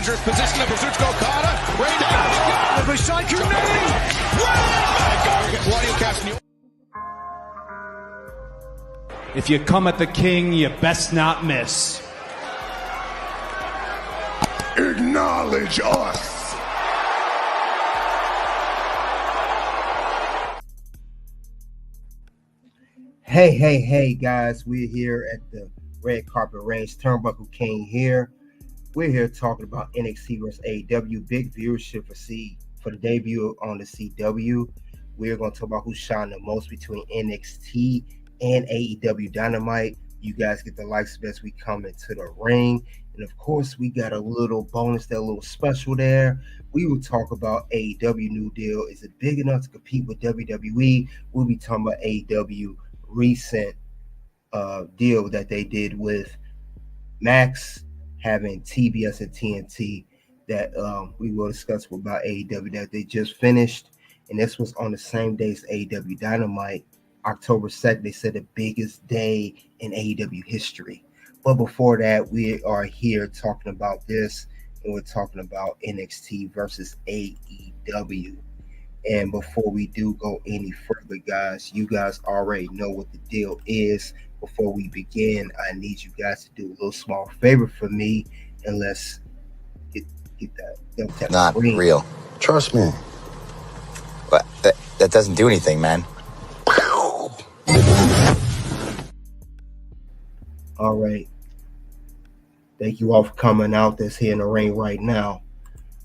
dangerous position of Kazuchika Okada. Ray down. The Psycho name. If you come at the king, you best not miss. Acknowledge us. Hey, guys. We're here at the Red Carpet Range. Turnbuckle King here. We're here talking about NXT vs. AEW. Big viewership for the debut on the CW. We're going to talk about who shined the most between NXT and AEW Dynamite. You guys get the likes as we come into the ring. And of course, we got a little bonus, that little special there. We will talk about AEW new deal. Is it big enough to compete with WWE? We'll be talking about AEW recent deal that they did with Max having TBS and TNT that we will discuss about AEW that they just finished. And this was on the same day as AEW Dynamite, October 2nd. They said the biggest day in AEW history. But before that, we are here talking about this, and we're talking about NXT versus AEW. And before we do go any further, guys, you guys already know what the deal is. Before we begin, I need you guys to do a little small favor for me, and let's get that. Not screen. real. Trust me. But that doesn't do anything, man. All right. Thank you all for coming out that's here in the ring right now.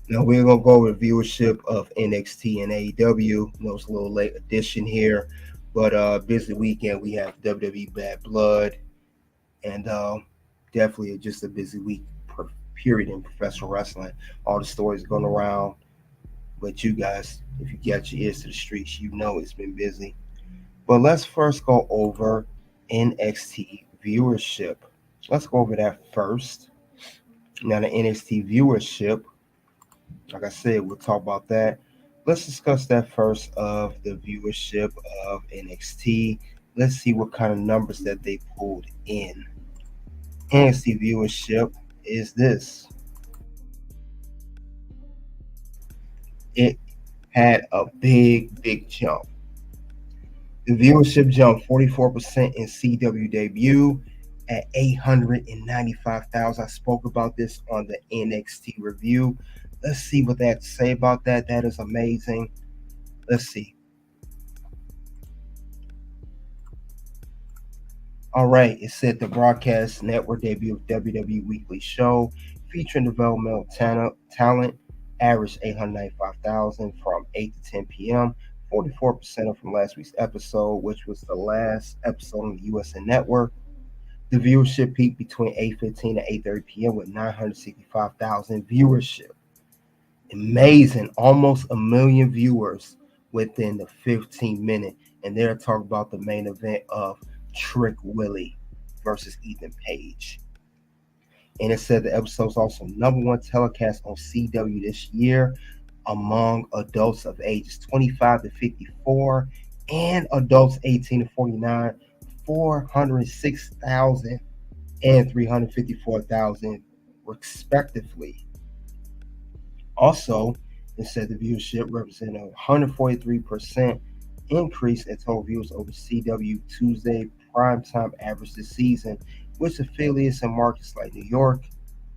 Now we're going to go over the viewership of NXT and AEW. I know it's a little late edition here, but busy weekend. We have WWE Bad Blood, and definitely just a busy week period in professional wrestling. All the stories going around, but you guys, if you get your ears to the streets, you know it's been busy. But let's first go over NXT viewership. Let's go over that first. Now the NXT viewership, like I said, we'll talk about that. Let's discuss that first of the viewership of NXT. Let's see what kind of numbers that they pulled in. NXT viewership is this. It had a big jump. The viewership jumped 44% in CW debut at 895,000. I spoke about this on the NXT review. Let's see what they have to say about that. That is amazing. Let's see. All right. It said the broadcast network debut of WWE Weekly Show featuring developmental talent averaged 895,000 from 8 to 10 p.m. 44% from last week's episode, which was the last episode on the USN Network. The viewership peaked between 8:15 and 8:30 p.m. with 965,000 viewership. Amazing. Almost 1 million viewers within the 15-minute. And they're talking about the main event of Trick Willie versus Ethan Page. And it said the episode's also #1 telecast on CW this year among adults of ages 25 to 54 and adults 18 to 49, 406,000 and 354,000 respectively. Also, it said the viewership represented a 143% increase in total views over CW Tuesday primetime average this season, which affiliates in markets like New York,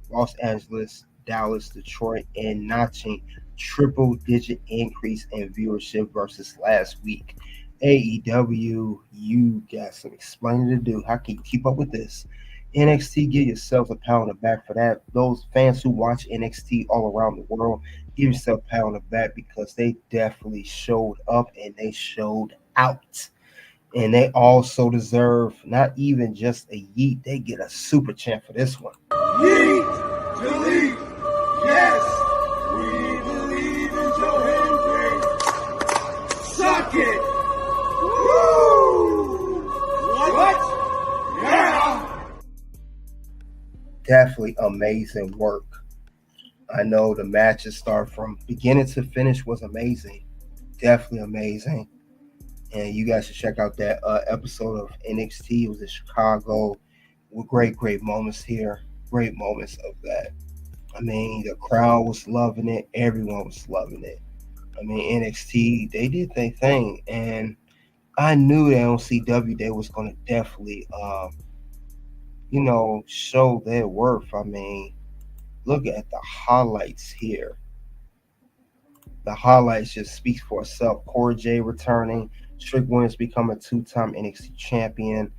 Los Angeles, Dallas, Detroit, and notching triple-digit increase in viewership versus last week. AEW, you got some explaining to do. How can you keep up with this? NXT, give yourselves a pat on the back for that. Those fans who watch NXT all around the world, give yourself a pat on the back because they definitely showed up and they showed out. And they also deserve not even just a yeet, they get a super chant for this one. Yeet, delete, yes, we believe in Joe Hendry. Suck it. Woo! What? Yeah. Definitely amazing work. I know the matches start from beginning to finish was amazing. Definitely amazing. And you guys should check out that episode of NXT. It was in Chicago with great moments here. Great moments of that. I mean, the crowd was loving it. Everyone was loving it. I mean, NXT, they did their thing. And I knew that on CW they was going to definitely, show their worth. I mean, look at the highlights here. The highlights just speaks for itself. Corey J returning, Trick Williams becoming a two-time NXT champion.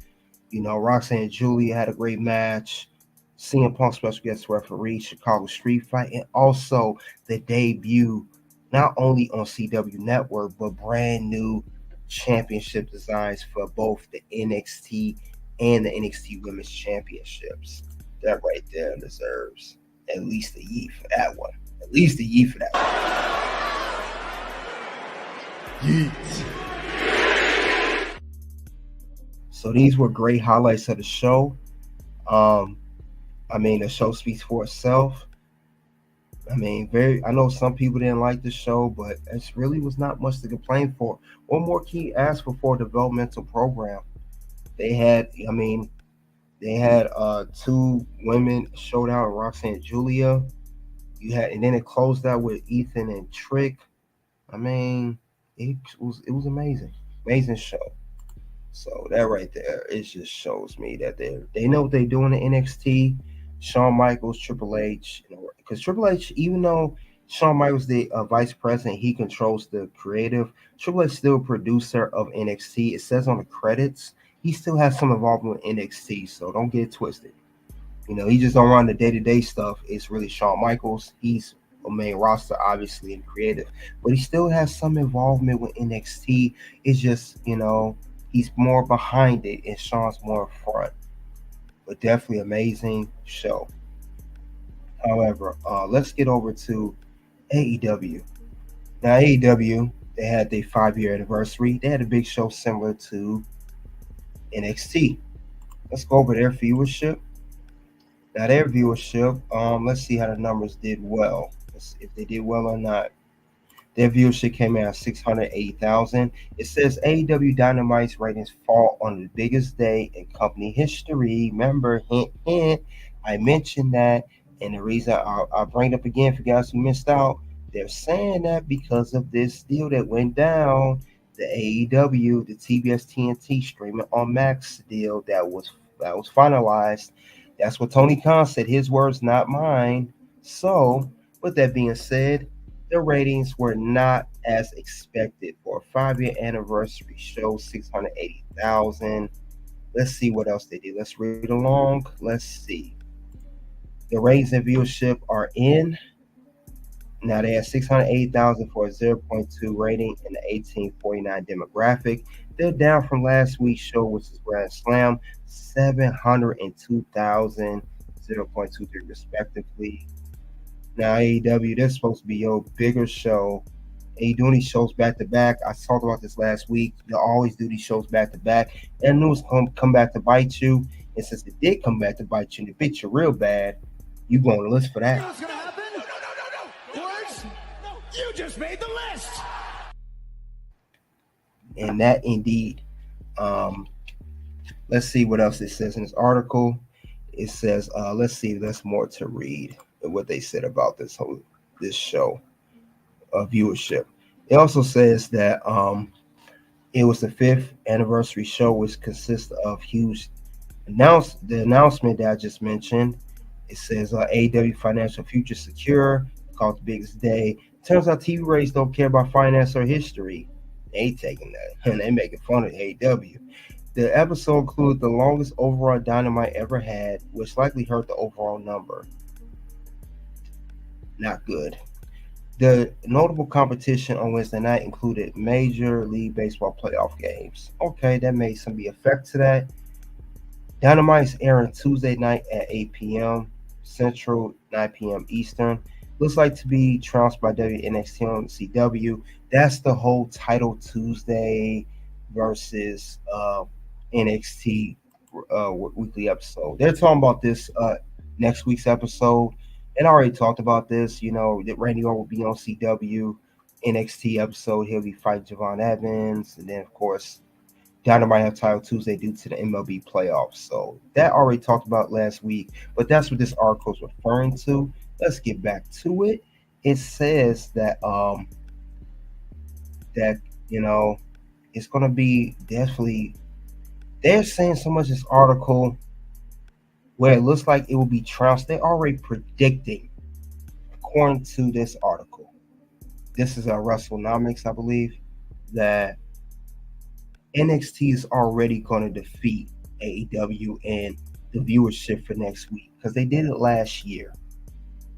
Roxanne and Julia had a great match. CM Punk special guest referee, Chicago Street Fight, and also the debut, not only on CW Network, but brand new championship designs for both the NXT and the NXT Women's Championships. That right there deserves at least a yeet for that one. At least a yeet for that one. Yeet. So these were great highlights of the show. I mean, the show speaks for itself. I mean, I know some people didn't like the show, but it really was not much to complain for. What more can you ask for a developmental program? They had two women showed out, Roxanne and Julia. And then it closed out with Ethan and Trick. I mean, it was amazing. Amazing show. So that right there, it just shows me that they know what they're doing in NXT. Shawn Michaels, Triple H, because Triple H, even though Shawn Michaels the vice president, he controls the creative. Triple H still producer of NXT. It says on the credits he still has some involvement with NXT, so don't get it twisted. He just don't run the day-to-day stuff. It's really Shawn Michaels. He's a main roster, obviously, and creative, but he still has some involvement with NXT. It's just he's more behind it, and Shawn's more front. But definitely amazing show. However, let's get over to AEW. Now, AEW, they had their 5-year anniversary. They had a big show similar to NXT. Let's go over their viewership. Now, their viewership, let's see how the numbers did well. Let's see if they did well or not. Their viewership came out at 680,000. It says AEW Dynamite's ratings fall on the biggest day in company history. Remember, hint, hint, I mentioned that. And the reason I'll bring it up again for guys who missed out, they're saying that because of this deal that went down, the AEW, the TBS TNT streaming on Max deal that was finalized. That's what Tony Khan said. His words, not mine. So, with that being said, the ratings were not as expected for a 5-year anniversary show, 680,000. Let's see what else they did. Let's read along. Let's see. The ratings and viewership are in. Now they have 680,000 for a 0.2 rating and an 1849 demographic. They're down from last week's show, which is Grand Slam, 702,000, 0.23 respectively. Now AEW, they're supposed to be your bigger show. And you doing these shows back to back. I talked about this last week. They'll always do these shows back to back. And news come back to bite you. And since it did come back to bite you and it bit you real bad, you go on the list for that. You know what's gonna happen? No. Words? No. You just made the list. And that indeed. Let's see what else it says in this article. It says, let's see, there's more to read what they said about this show viewership. It also says that it was the 5th anniversary show, which consists of huge the announcement that I just mentioned. It says AEW financial future secure, called the biggest day. Turns out TV ratings don't care about finance or history. They taking that and they making fun of AEW. The episode included the longest overall Dynamite ever had, which likely hurt the overall number. Not good. The notable competition on Wednesday night included Major League Baseball playoff games. Okay, that made some effect to that. Dynamite's airing Tuesday night at 8 p.m. Central, 9 p.m. Eastern. Looks like to be trounced by WNXT on CW. That's the whole Title Tuesday versus NXT weekly episode. They're talking about this next week's episode. And I already talked about this, that Randy Orton will be on CW NXT episode. He'll be fighting Javon Evans. And then, of course, Dynamite have Title Tuesday due to the MLB playoffs. So that already talked about last week. But that's what this article is referring to. let's get back to it. It says that that you know it's gonna be definitely. They're saying so much in this article where it looks like it will be trounced. They're already predicting, according to this article. This is a WrestleNomics, I believe, that NXT is already going to defeat AEW and the viewership for next week because they did it last year.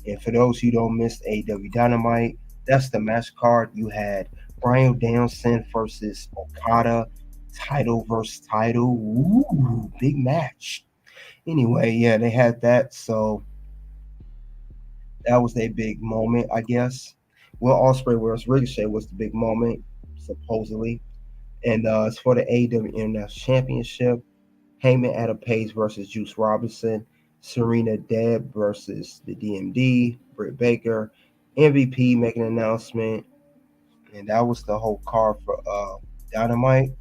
And for those who don't miss AEW Dynamite, that's the match card. You had Bryan Danielson versus Okada, title versus title. Ooh, big match. Anyway, yeah, they had that. So that was a big moment, I guess. Will Ospreay versus Ricochet was the big moment, supposedly. And it's for the AEW International Championship. Heyman Adam Page versus Juice Robinson. Serena Deb versus the DMD. Britt Baker. MVP making an announcement. And that was the whole card for Dynamite.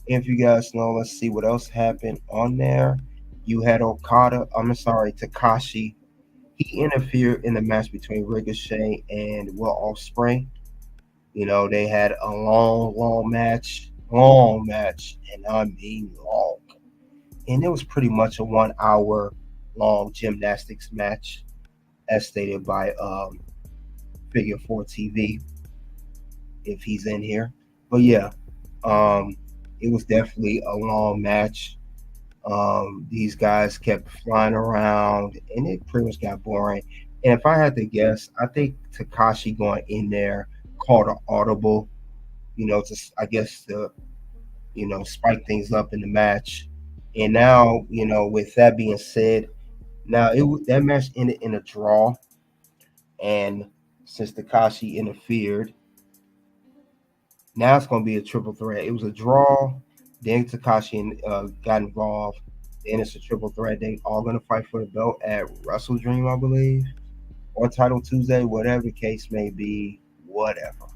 If you guys know, let's see what else happened on there. You had Takashi. He interfered in the match between Ricochet and Will Ospreay. They had a long match, and I mean long. And it was pretty much a 1 hour long gymnastics match, as stated by Figure 4 TV, if he's in here. But yeah, it was definitely a long match. These guys kept flying around, and it pretty much got boring. And if I had to guess, I think Takashi going in there called an audible, to spike things up in the match. And now, with that being said, now that match ended in a draw, and since Takashi interfered, now it's going to be a triple threat. It was a draw, then Takashi got involved, then it's a triple threat. They all going to fight for the belt at Wrestle Dream, I believe, or Title Tuesday, whatever the case may be, whatever.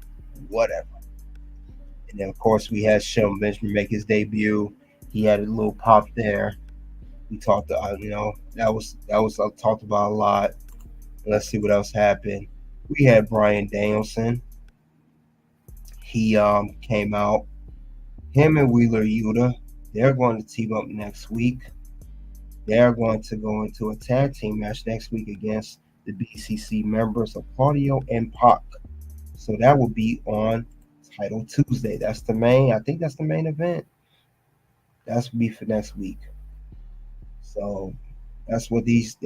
And then, of course, we had Shelton Benjamin make his debut. He had a little pop there. We talked, that was talked about a lot. Let's see what else happened. We had Bryan Danielson. He came out. Him and Wheeler Yuta, they're going to team up next week. They're going to go into a tag team match next week against the BCC members of Claudio and Pac. So that will be on Title Tuesday. I think that's the main event. That's be for next week. So that's what these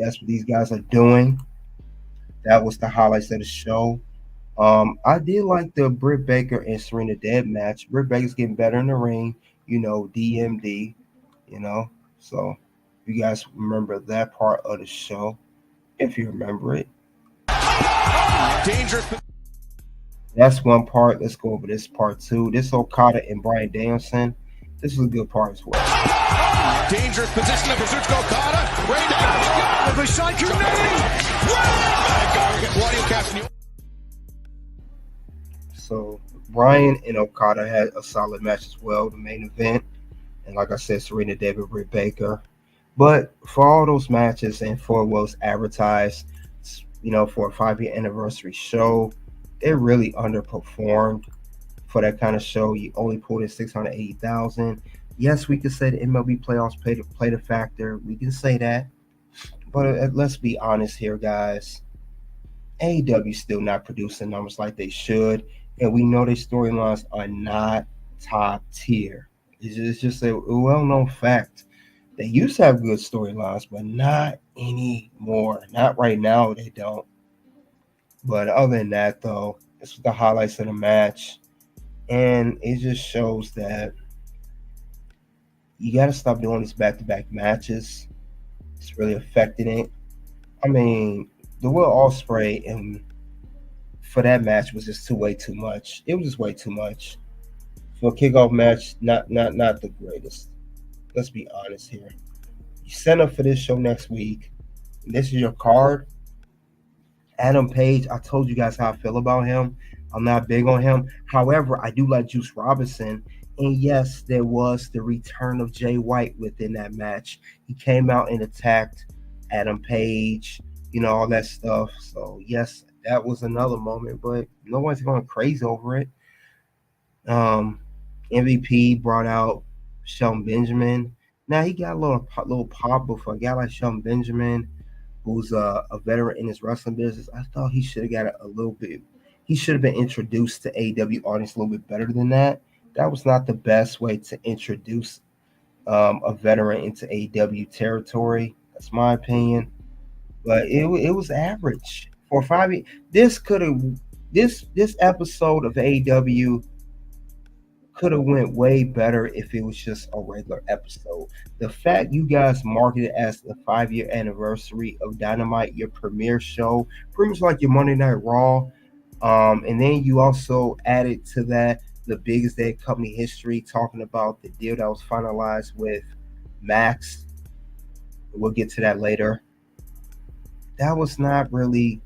guys are doing. That was the highlights of the show. I did like the Britt Baker and Serena Deeb match. Britt Baker's getting better in the ring, DMD, So you guys remember that part of the show, if you remember it. Dangerous. That's one part. Let's go over this part too. This Okada and Bryan Danielson. This is a good part as well. Dangerous position of Kazuchika Okada. Way down. The Psycho name. So Bryan and Okada had a solid match as well, the main event. And like I said, Serena Deeb, Britt Baker. But for all those matches and for what was advertised, for a 5-year anniversary show, they really underperformed for that kind of show. You only pulled in 680,000. Yes, we could say the MLB playoffs played a factor. We can say that. But let's be honest here, guys. AEW still not producing numbers like they should. And we know their storylines are not top tier. It's just a well-known fact. They used to have good storylines, but not anymore. Not right now, they don't. But other than that, though, this was the highlights of the match. And it just shows that you got to stop doing these back-to-back matches. It's really affecting it. I mean, the Will Ospreay and for that match was just way too much. It was just way too much. For a kickoff match, not the greatest. Let's be honest here. You set up for this show next week. And this is your card. Adam Page, I told you guys how I feel about him. I'm not big on him. However, I do like Juice Robinson. And yes, there was the return of Jay White within that match. He came out and attacked Adam Page. all that stuff. So yes, that was another moment, but no one's going crazy over it. Um, MVP brought out Shelton Benjamin. Now he got a little pop, but for a guy like Shelton Benjamin, who's a veteran in his wrestling business, I thought he should have got a little bit. He should have been introduced to AEW audience a little bit better than that. That was not the best way to introduce a veteran into AEW territory. That's my opinion. But it was average for 5 years. This could have this episode of AEW could have went way better if it was just a regular episode. The fact you guys marketed it as the 5-year anniversary of Dynamite, your premiere show, pretty much like your Monday Night Raw, and then you also added to that the biggest day of company history, talking about the deal that was finalized with Max. We'll get to that later. That was not really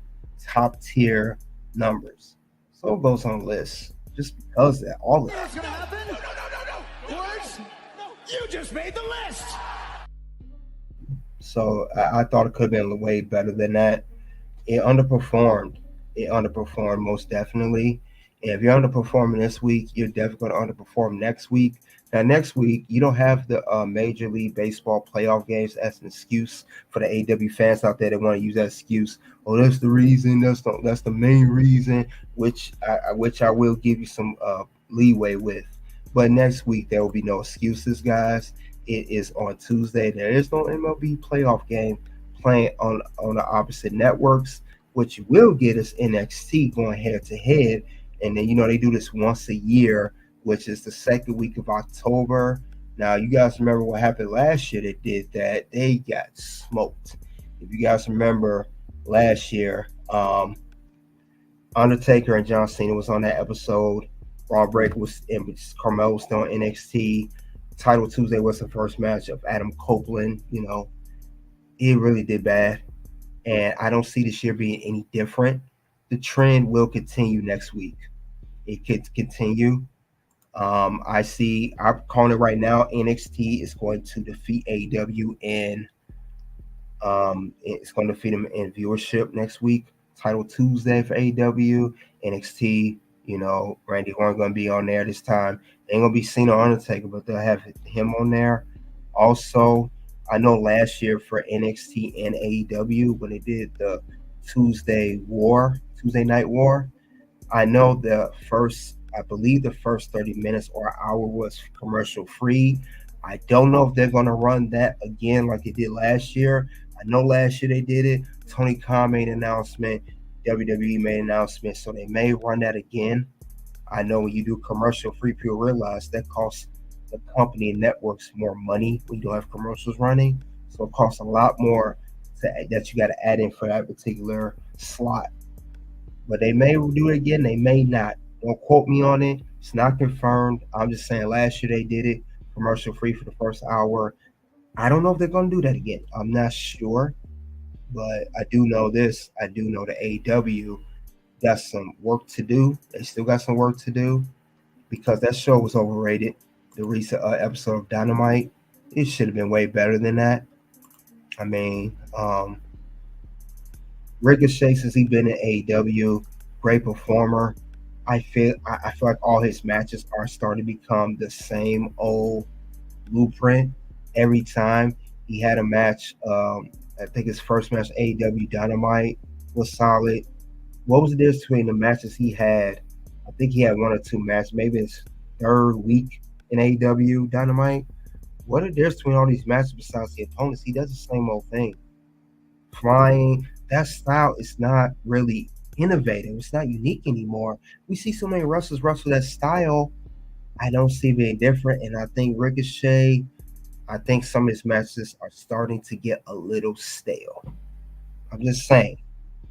top tier numbers. So it goes on the list just because of that. All of What's that. gonna happen? No. Words? No. You just made the list. So I thought it could have been way better than that. It underperformed. It underperformed most definitely. And if you're underperforming this week, you're definitely going to underperform next week. Now, next week, you don't have the Major League Baseball playoff games as an excuse for the AEW fans out there that want to use that excuse. Oh, that's the reason. That's the main reason, which I will give you some leeway with. But next week, there will be no excuses, guys. It is on Tuesday. There is no MLB playoff game playing on the opposite networks. What you will get is NXT going head to head. And then, they do this once a year, which is the second week of October. Now, you guys remember what happened last year? They did that. They got smoked. If you guys remember last year, Undertaker and John Cena was on that episode. Braun Breaker was in, Carmelo was still on NXT. Title Tuesday was the first match of Adam Copeland. It really did bad. And I don't see this year being any different. The trend will continue next week. It could continue. I'm calling it right now. NXT is going to defeat AEW and it's going to defeat them in viewership next week. Title Tuesday for AEW. NXT, Randy Orton going to be on there this time. They ain't going to be Cena or Undertaker, but they'll have him on there. Also, I know last year for NXT and AEW, when they did the Tuesday Night War, I know the first 30 minutes or an hour was commercial free. I don't know if they're going to run that again like they did last year. I know last year they did it. Tony Khan made an announcement. WWE made an announcement. So they may run that again. I know when you do commercial free, people realize that costs the company and networks more money when you don't have commercials running. So it costs a lot more that you got to add in for that particular slot. But they may do it again. They may not. Don't quote me on it. It's not confirmed. I'm just saying last year they did it commercial free for the first hour. I don't know if they're going to do that again. I'm not sure. But I do know this. I do know that AEW got some work to do. They still got some work to do because that show was overrated. The recent episode of Dynamite, it should have been way better than that. I mean, Ricochet, since he's been in AEW, great performer. I feel like all his matches are starting to become the same old blueprint every time. He had a match. I think his first match, AEW Dynamite, was solid. What was the difference between the matches he had? I think he had one or two matches, maybe his third week in AEW Dynamite. What are the difference between all these matches besides the opponents? He does the same old thing. Flying, that style is not really innovative. It's not unique anymore. We see so many wrestlers wrestle that style. I don't see it being different. And I think Ricochet, I think some of his matches are starting to get a little stale. I'm just saying.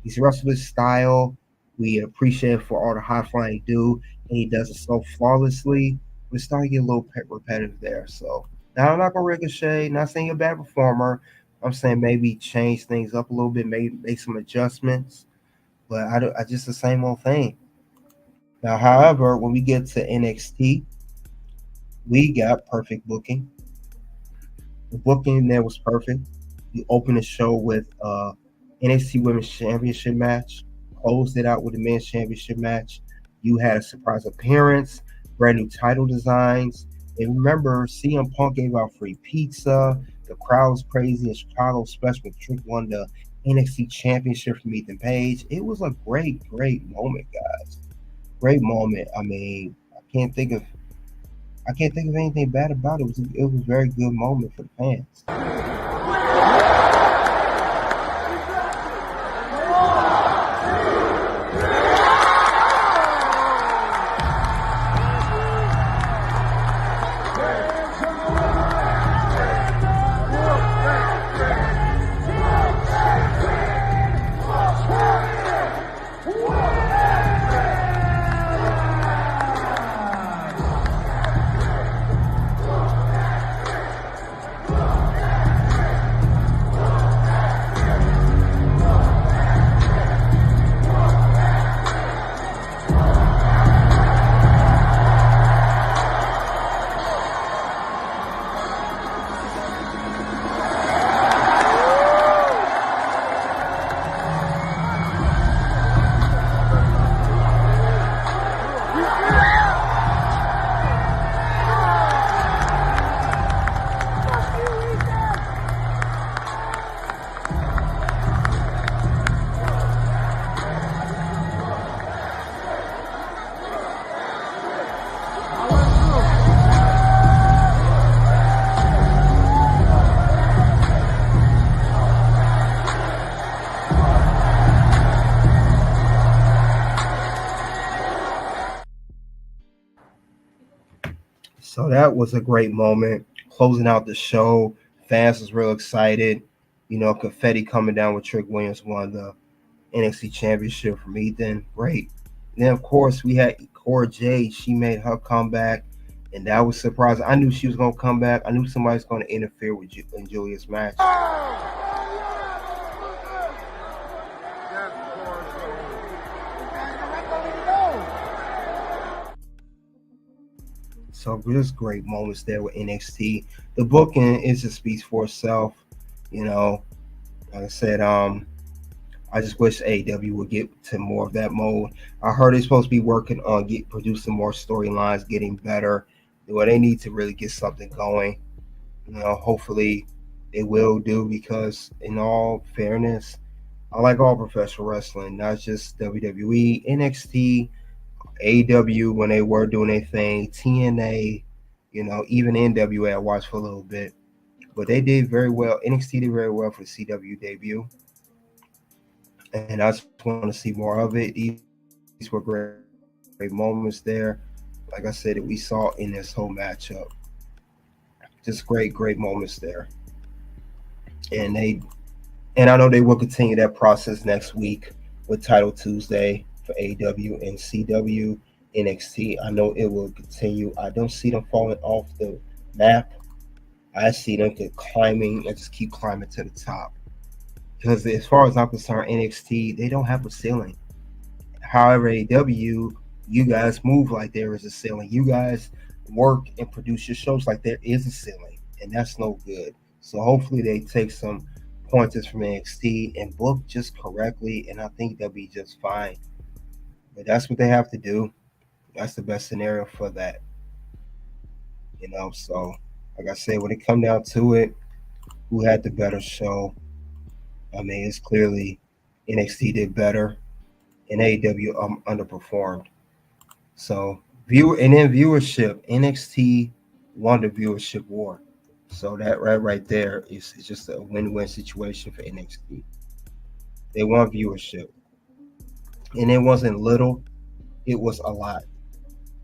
He's wrestled his style. We appreciate it for all the high flying he do, and he does it so flawlessly. We're starting to get a little repetitive there. So now I'm not gonna Ricochet. Not saying you're a bad performer. I'm saying maybe change things up a little bit, maybe make some adjustments. But I just the same old thing. Now, however, when we get to NXT, we got perfect booking. The booking there was perfect. You open the show with NXT Women's Championship match. Closed it out with the Men's Championship match. You had a surprise appearance, brand new title designs. And remember, CM Punk gave out free pizza. The crowd was crazy in Chicago, especially when Trick won the NXT Championship from Ethan Page. It was a great, great moment, guys. Great moment. I mean, I can't think of anything bad about it. It was a very good moment for the fans. So that was a great moment. Closing out the show, fans was real excited. You know, confetti coming down with Trick Williams won the NXT Championship from Ethan. Great. And then of course we had Cora Jade. She made her comeback, and that was surprising. I knew she was gonna come back. I knew somebody was gonna interfere with in Julia's match. So just great moments there with NXT. The booking is a speech for itself. You know, like I said, I just wish AEW would get to more of that mode. I heard they're supposed to be working on producing more storylines, getting better. Well, they need to really get something going. You know, hopefully they will do, because in all fairness, I like all professional wrestling, not just WWE, NXT, AEW when they were doing their thing, TNA, you know, even NWA I watched for a little bit. But they did very well. NXT did very well for the CW debut. And I just want to see more of it. These were great moments there. Like I said, that we saw in this whole matchup. Just great moments there. And I know they will continue that process next week with Title Tuesday for AEW and CW NXT. I know it will continue. I don't see them falling off the map. I see them climbing and just keep climbing to the top. Because as far as I'm concerned, NXT, they don't have a ceiling. However, AEW, you guys move like there is a ceiling. You guys work and produce your shows like there is a ceiling, and that's no good. So hopefully they take some pointers from NXT and book just correctly, and I think they'll be just fine. But that's what they have to do. That's the best scenario for that. You know, so like I said, when it come down to it, who had the better show? I mean, it's clearly NXT did better, and AEW underperformed. So viewership, NXT won the viewership war. So that right there is just a win-win situation for NXT. They won viewership, and it wasn't little; it was a lot.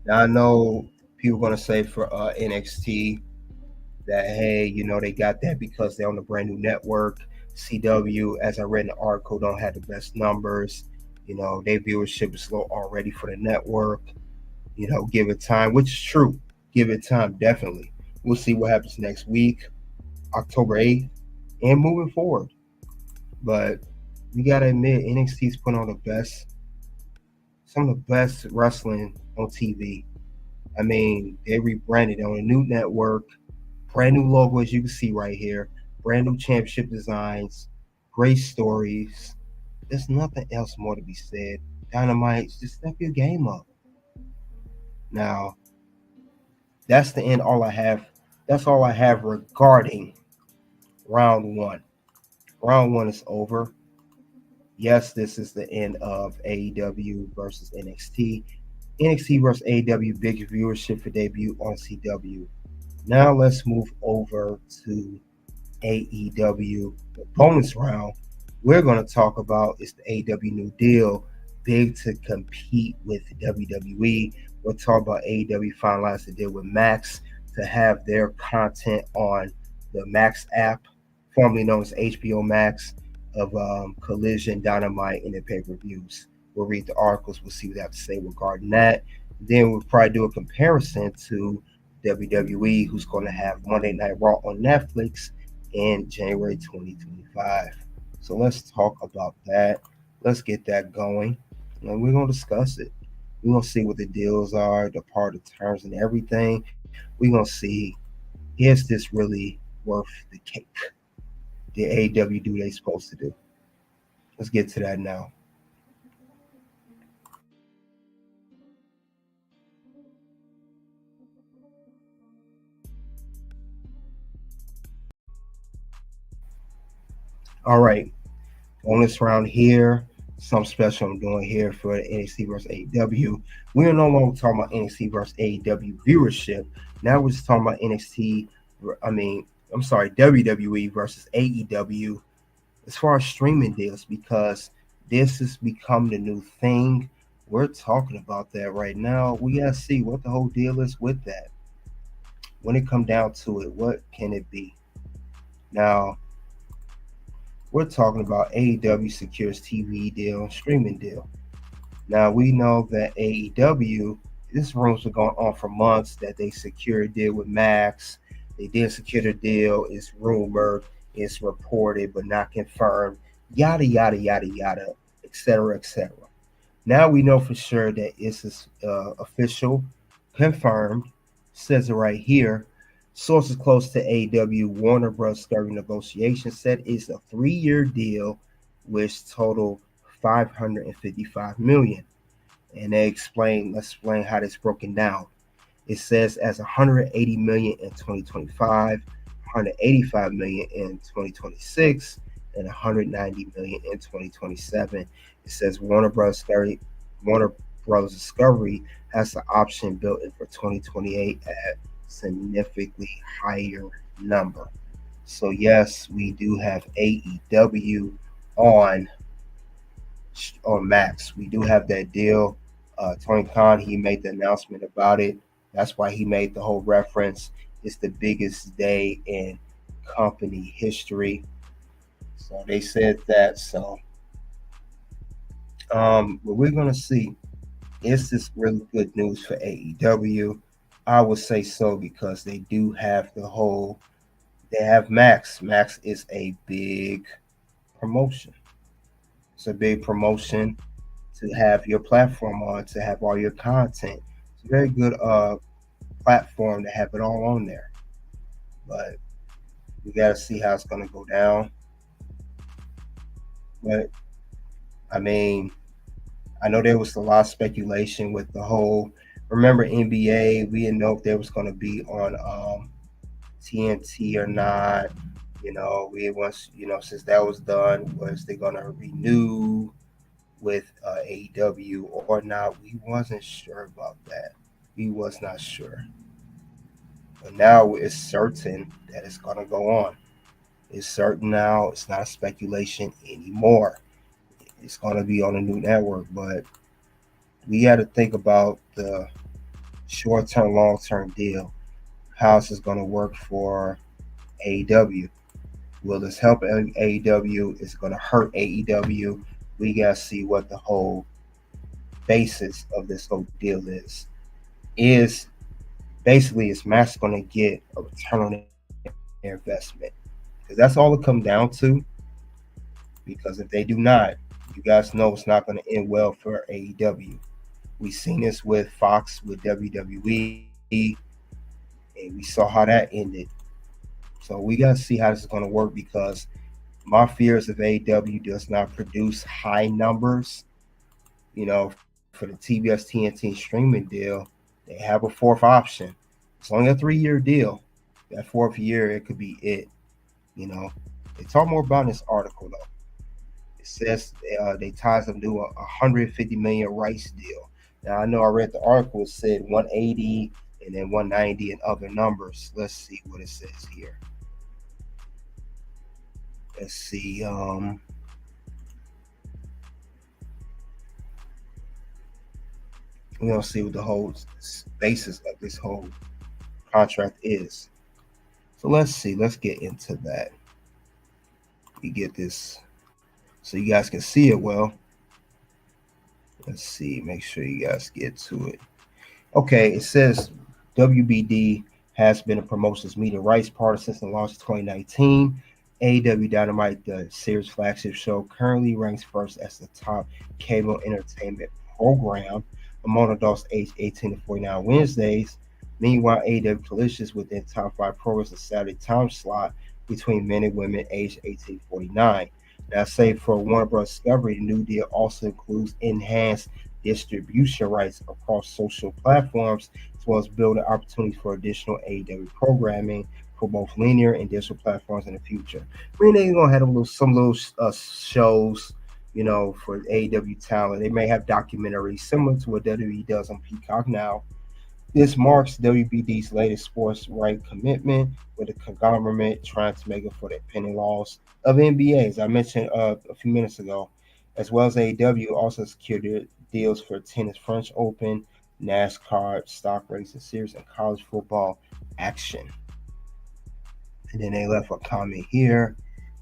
Now I know people are gonna say for NXT that, hey, you know, they got that because they're on a brand new network. CW, as I read in the article, don't have the best numbers. You know, their viewership is low already for the network. You know, give it time, which is true. Give it time, definitely. We'll see what happens next week, October 8th, and moving forward. But we gotta admit, NXT's put on some of the best wrestling on TV. I mean, they rebranded on a new network, brand new logo, as you can see right here, brand new championship designs. great stories. There's nothing else more to be said. Dynamite, just step your game up. Now, that's the end. All I have. That's all I have regarding round one. Round one is over. Yes, this is the end of AEW versus NXT. NXT versus AEW big viewership for debut on CW. Now let's move over to AEW. The bonus round we're going to talk about is the AEW new deal, big to compete with WWE. We'll talk about AEW finalized the deal with Max to have their content on the Max app, formerly known as HBO Max, of Collision, Dynamite, and the pay-per-views. We'll read the articles. We'll see what they have to say regarding that. Then we'll probably do a comparison to WWE, who's going to have Monday Night Raw on Netflix in January 2025. So let's talk about that. Let's get that going. And we're going to discuss it. We're going to see what the deals are, the part of terms and everything. We're going to see, is this really worth the cake? Did AEW do what they're supposed to do? Let's get to that now. All right. On this round here, something special I'm doing here for NXT versus AEW. We are no longer talking about NXT versus AEW viewership. Now we're just talking about WWE versus AEW as far as streaming deals, because this has become the new thing. We're talking about that right now. We gotta see what the whole deal is with that. When it come down to it, what can it be? Now, we're talking about AEW secures TV deal, streaming deal. Now, we know that AEW, this rumors been going on for months that they secured a deal with Max. They did secure the deal. It's rumored, it's reported, but not confirmed. Yada, yada, yada, yada, etc., etc. Now we know for sure that it's official, confirmed, says it right here. Sources close to AEW Warner Bros. Discovery negotiations said it's a 3-year deal, which total $555 million. And let's explain how this broken down. It says as $180 million in 2025, $185 million in 2026, and $190 million in 2027. It says Warner Bros. Discovery has the option built in for 2028 at significantly higher number. So yes, we do have AEW on Max. We do have that deal. Tony Khan, he made the announcement about it. That's why he made the whole reference. It's the biggest day in company history. So they said that. So but we're gonna see. Is this really good news for AEW? I would say so, because they do have they have Max. Max is a big promotion. It's a big promotion to have your platform on, to have all your content. It's a very good platform to have it all on there. But we got to see how it's going to go down. But I mean, I know there was a lot of speculation with the whole. Remember NBA? We didn't know if there was going to be on TNT or not. Since that was done, was they going to renew with AEW or not? We wasn't sure about that. We was not sure. But now it's certain that it's going to go on. It's certain now. It's not speculation anymore. It's going to be on a new network, but we got to think about the short-term, long-term deal. How this is going to work for AEW. Will this help AEW? Is it going to hurt AEW? We got to see what the whole basis of this whole deal is. Is Max going to get a return on their investment? Because that's all it comes down to. Because if they do not, you guys know it's not going to end well for AEW. We've seen this with Fox, with WWE, and we saw how that ended. So we got to see how this is going to work, because My fear is if AEW does not produce high numbers, for the TBS TNT streaming deal, they have a fourth option. It's only a 3-year deal. That fourth year, it could be it. They talk more about in this article though. It says they ties them to a 150 million rights deal. Now I know I read the article. It said 180 and then 190 and other numbers. Let's see what it says here. Let's see. We're gonna see what the whole basis of this whole contract is. So let's see. Let's get into that. We get this so you guys can see it well. Let's see. Make sure you guys get to it. Okay, it says WBD has been a promotions media rights partner since the launch of 2019. AEW Dynamite, the series flagship show, currently ranks first as the top cable entertainment program among adults aged 18 to 49 Wednesdays. Meanwhile, AEW collisions within top 5 programs the Saturday time slot between men and women aged 18 to 49. Now, save for Warner Bros. Discovery, the new deal also includes enhanced distribution rights across social platforms, as well as building opportunities for additional AEW programming for both linear and digital platforms in the future. I mean, they're gonna have some little shows, for AEW talent. They may have documentaries similar to what WWE does on Peacock now. This marks WBD's latest sports right commitment, with the conglomerate trying to make up for the pending loss of NBA, as I mentioned a few minutes ago, as well as AEW also secured deals for tennis, French Open, NASCAR, stock racing series, and college football action. And then they left a comment here.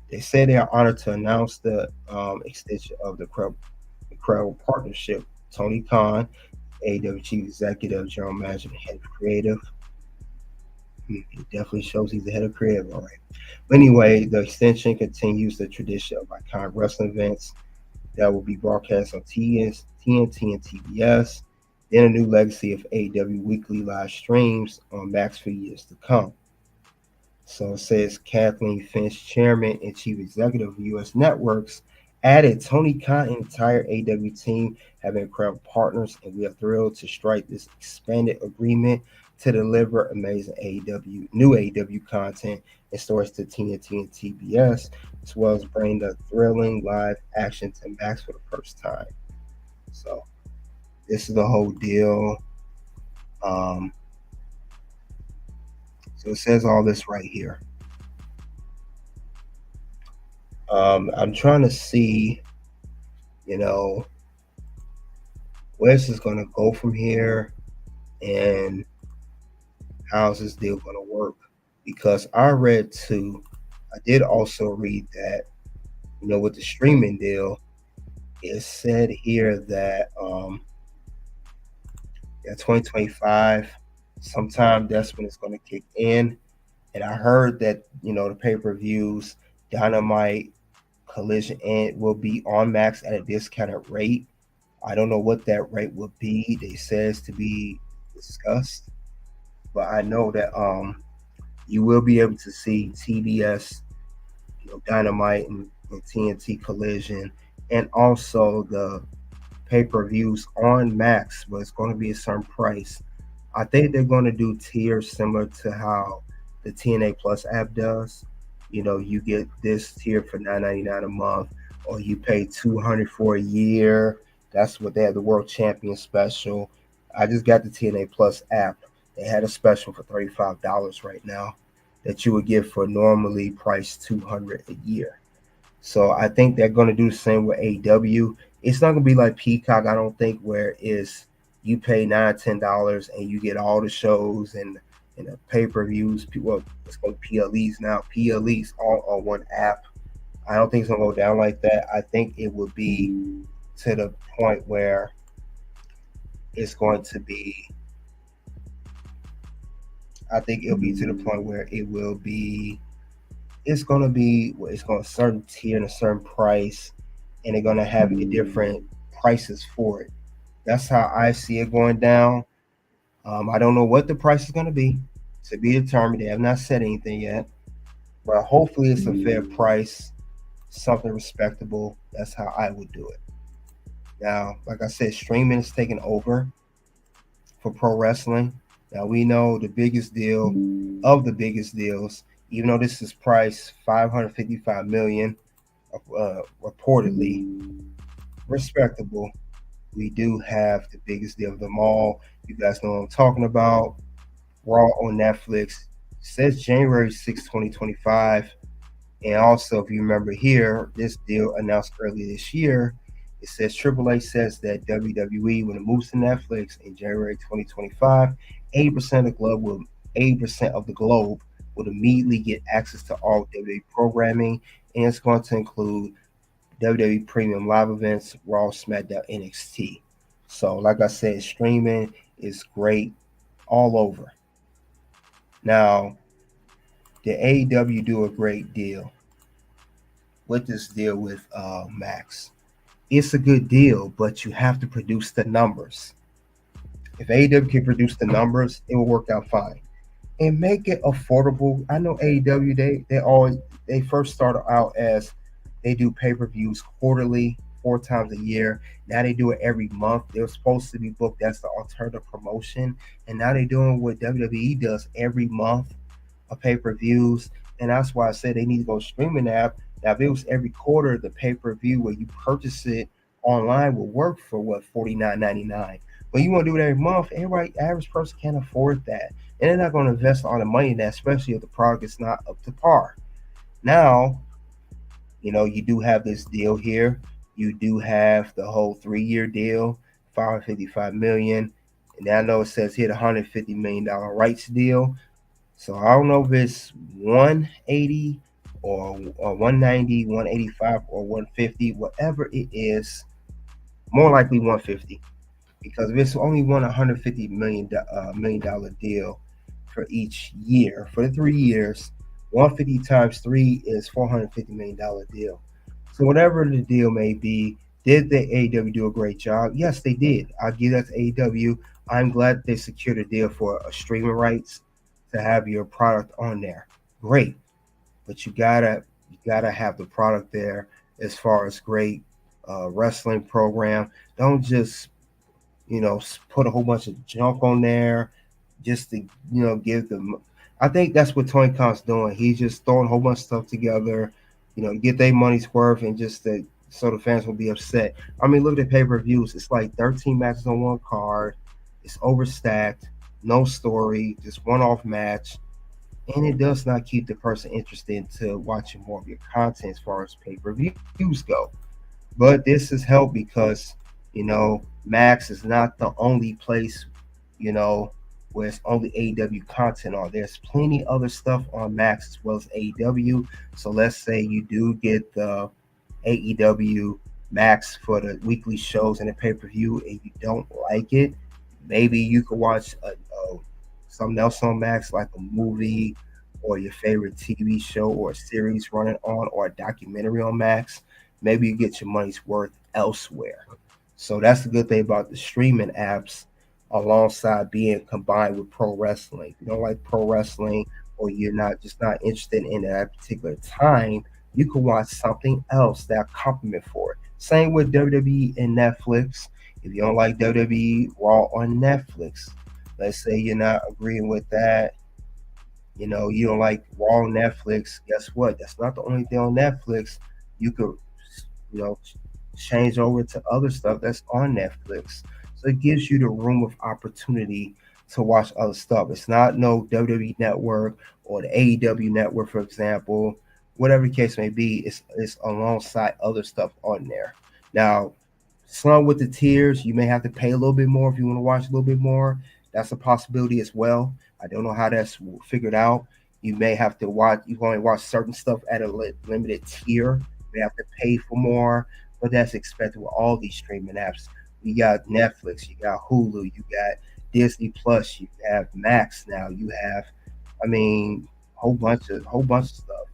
They say they are honored to announce the extension of the incredible partnership. Tony Khan, AEW Chief Executive, General Manager, and Head of Creative. It definitely shows he's the head of creative, all right. But anyway, the extension continues the tradition of iconic wrestling events that will be broadcast on TNT and TBS, then a new legacy of AEW weekly live streams on Max for years to come. So it says Kathleen Finch, Chairman and Chief Executive of U.S. Networks, added Tony Khan and the entire AEW team have been incredible partners, and we are thrilled to strike this expanded agreement to deliver amazing new AEW content and stories to TNT and TBS, as well as bring the thrilling live action to Max for the first time. So this is the whole deal. So it says all this right here. I'm trying to see, where's this going to go from here and how's this deal going to work? Because I did also read that, with the streaming deal, it said here that 2025, sometime that's when it's going to kick in. And I heard that, the pay-per-views, Dynamite, Collision, and will be on Max at a discounted rate. I don't know what that rate will be. They says to be discussed, but I know that you will be able to see TBS, Dynamite and TNT Collision, and also the pay-per-views on Max, but it's going to be a certain price. I think they're going to do tiers similar to how the TNA Plus app does. You get this tier for $9.99 a month, or you pay $200 for a year. That's what they have, the World Champion special. I just got the TNA Plus app. They had a special for $35 right now that you would get for normally priced $200 a year. So I think they're going to do the same with AEW. It's not going to be like Peacock, I don't think, where it's you pay $9, $10 and you get all the shows and the pay-per-views. Well, it's going to be PLEs now. PLEs all on one app. I don't think it's going to go down like that. I think it will be to the point where it's going to be it's going to be a certain tier and a certain price, and they're going to have different prices for it. That's how I see it going down. I don't know what the price is going to be determined. They have not said anything yet, but hopefully it's a fair price something respectable. That's how I would do it. Now, like I said, streaming is taking over for pro wrestling. Now we know the biggest deal of the biggest deals, even though this is priced 555 million, reportedly respectable. We do have the biggest deal of them all. You guys know what I'm talking about. Raw on Netflix. It says January 6, 2025. And also, if you remember here, this deal announced earlier this year, it says AAA says that WWE, when it moves to Netflix in January 2025, 80% of the globe will 80% of the globe will immediately get access to all WWE programming, and it's going to include WWE Premium Live events, Raw, SmackDown, NXT. So, like I said, streaming is great all over. Now, the AEW do a great deal with this deal with Max. It's a good deal, but you have to produce the numbers. If AEW can produce the numbers, it will work out fine. And make it affordable. I know AEW they first started out as they do pay-per-views quarterly, 4 times a year. Now they do it every month. They were supposed to be booked as the alternative promotion, and now they're doing what WWE does every month of pay-per-views. And that's why I said they need to go streaming app. Now, if it was every quarter, the pay-per-view where you purchase it online will work for what, $49.99. When you want to do it every month, everybody, average person can't afford that. And they're not going to invest all the money in that, especially if the product is not up to par. Now, you do have this deal here. You do have the whole 3-year deal, $555 million. And I know it says here the $150 million rights deal. So I don't know if it's 180 or 190, 185 or 150, whatever it is, more likely 150. Because if it's only $150 million deal for each year, for the 3 years, 150 times 3 is $450 million deal. So whatever the deal may be, did the AEW do a great job? Yes, they did. I'll give that to AEW. I'm glad they secured a deal for streaming rights to have your product on there. Great. But you gotta have the product there as far as great wrestling program. Don't just put a whole bunch of junk on there just to give them. I think that's what Tony Khan's doing. He's just throwing a whole bunch of stuff together, get their money's worth, and just so the fans will be upset. I mean, look at the pay-per-views. It's like 13 matches on one card. It's overstacked, no story, just one-off match, and it does not keep the person interested into watching more of your content as far as pay-per-views go. But this has helped because Max is not the only place where it's only AEW content on. There's plenty other stuff on Max as well as AEW. So let's say you do get the AEW Max for the weekly shows and the pay-per-view and you don't like it, maybe you could watch something else on Max, like a movie or your favorite TV show or a series running on, or a documentary on Max. Maybe you get your money's worth elsewhere. So that's the good thing about the streaming apps, alongside being combined with pro wrestling. If you don't like pro wrestling, or you're not interested in that particular time, you can watch something else that complement for it. Same with WWE and Netflix. If you don't like WWE Raw on Netflix, let's say you're not agreeing with that, you don't like Raw on Netflix, guess what? That's not the only thing on Netflix. You could, change over to other stuff that's on Netflix. So it gives you the room of opportunity to watch other stuff. It's not no WWE Network or the AEW Network, for example. Whatever the case may be, it's alongside other stuff on there. Now, some with the tiers, you may have to pay a little bit more if you want to watch a little bit more. That's a possibility as well. I don't know how that's figured out. You may have to watch, you only watch certain stuff at a limited tier. You may have to pay for more, but that's expected with all these streaming apps. You got Netflix, you got Hulu, you got Disney Plus, you have Max now, you have, whole bunch of stuff.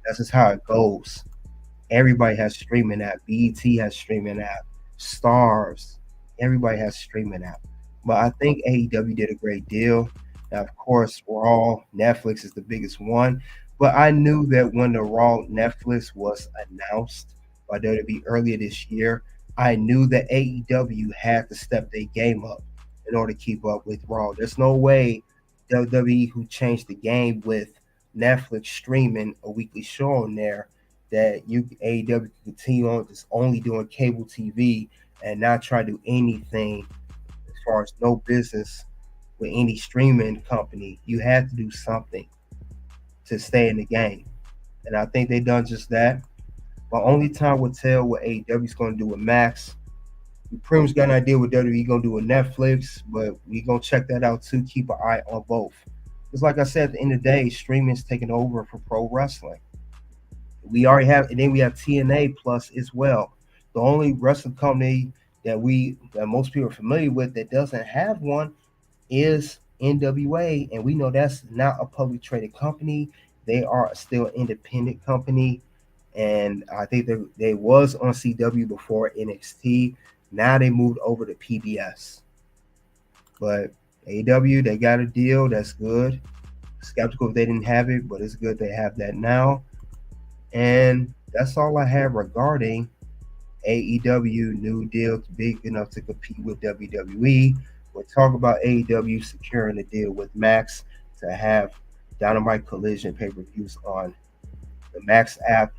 That's just how it goes. Everybody has streaming app. BET has streaming app. Stars, everybody has streaming app. But I think AEW did a great deal. Now, of course, Netflix is the biggest one, But I knew that when the Raw Netflix was announced by WWE earlier this year, I knew that AEW had to step their game up in order to keep up with Raw. There's no way WWE, who changed the game with Netflix streaming a weekly show on there, that AEW can continue on just only doing cable TV and not try to do anything as far as no business with any streaming company. You had to do something to stay in the game. And I think they done just that. But only time will tell what AEW's going to do with Max. We pretty much got an idea what WWE going to do with Netflix, but we going to check that out too. Keep an eye on both. Because like I said, at the end of the day, streaming's taking over for pro wrestling. We already have, and then we have TNA Plus as well. The only wrestling company that most people are familiar with that doesn't have one is NWA, and we know that's not a publicly traded company. They are still an independent company, and I think they was on CW before NXT. Now they moved over to PBS. But AEW, they got a deal. That's good. Skeptical if they didn't have it, but it's good they have that now. And that's all I have regarding AEW new deal big enough to compete with WWE. We'll talk about AEW securing a deal with Max to have Dynamite Collision pay-per-views on the Max app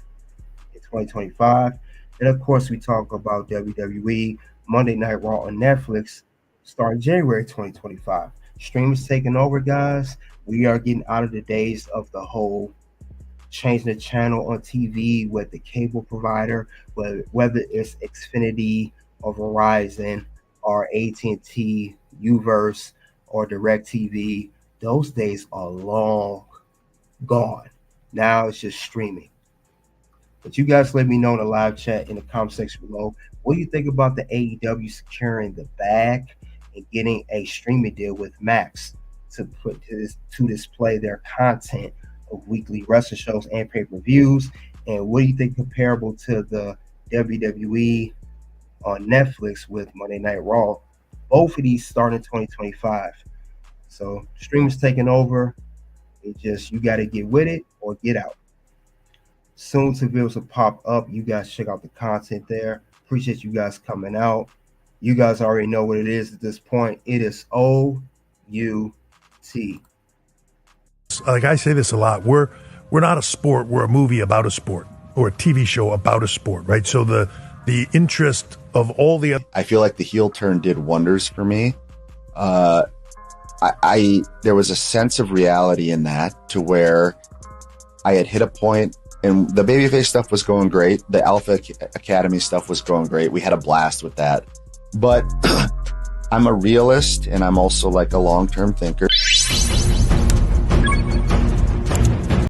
in 2025. And of course, we talk about WWE Monday Night Raw on Netflix starting January 2025. Streamers taking over, guys. We are getting out of the days of the whole changing the channel on TV with the cable provider, whether it's Xfinity or Verizon or AT&T, Uverse or DirecTV. Those days are long gone. Now it's just streaming. But you guys let me know in the live chat in the comment section below. What do you think about the AEW securing the bag and getting a streaming deal with Max to put to display their content of weekly wrestling shows and pay-per-views? And what do you think comparable to the WWE on Netflix with Monday Night Raw? Both of these start in 2025. So streamers taking over. It just, you got to get with it or get out. Soon to videos will pop up. You guys check out the content there. Appreciate you guys coming out. You guys already know what it is at this point. It is OUT. Like I say this a lot, we're not a sport, we're a movie about a sport or a TV show about a sport, right? So the interest of all the other... I feel like the heel turn did wonders for me. There was a sense of reality in that, to where I had hit a point, and the babyface stuff was going great. The Alpha Academy stuff was going great. We had a blast with that. But I'm a realist, and I'm also like a long-term thinker.